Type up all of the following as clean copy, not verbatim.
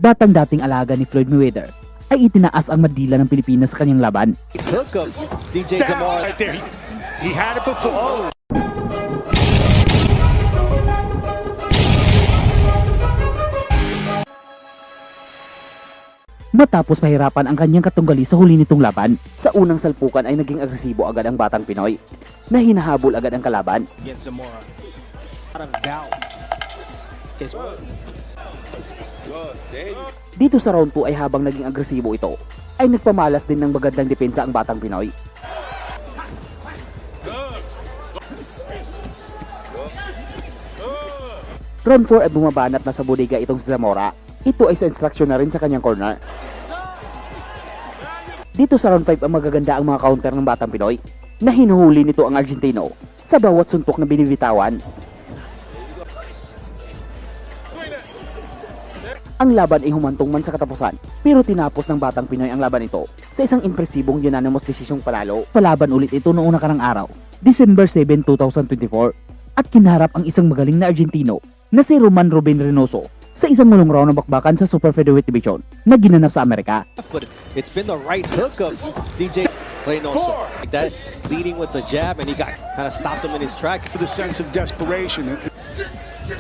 batang dating alaga ni Floyd Mayweather, ay itinaas ang madila ng Pilipinas sa kanyang laban. Hook of DJ Zamora. Right there. He had it before. Matapos mahirapan ang kanyang katunggali sa huli nitong laban, sa unang salpukan ay naging agresibo agad ang batang Pinoy, na hinahabol agad ang kalaban. Against Zamora. Parang down. Dito sa round 2 ay habang naging agresibo ito, ay nagpamalas din ng magandang depensa ang batang Pinoy. Round 4 ay bumabanat na sa bodega itong si Zamora. Ito ay sa instruction na rin sa kanyang corner. Dito sa round 5 ang magaganda ang mga counter ng batang Pinoy, na hinuhuli nito ang Argentino sa bawat suntok na binibitawan. Ang laban ay humantong man sa katapusan, pero tinapos ng batang Pinoy ang laban ito sa isang impresibong unanimous decisyong panalo. Palaban ulit ito noong nakarang araw, December 7, 2024, at kinharap ang isang magaling na Argentino na si Roman Ruben Reynoso sa isang mulong round ng bakbakan sa Super Featherweight Division na ginanap sa Amerika. But it's been the right hook of DJ Reynoso. Like that, leading with the jab, and he got kind of stopped him in his tracks. For the sense of desperation.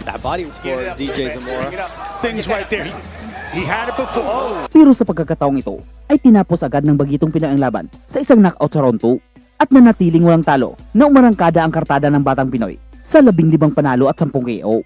That body was for DJ Zamora. Things right there. He had it before. Pero sa pagkakataong ito, ay tinapos agad ng bagitong Pinoy ang laban sa isang knockout sa round 2 at nanatiling walang talo na umarangkada ang kartada ng batang Pinoy sa 15 panalo at 10 KO.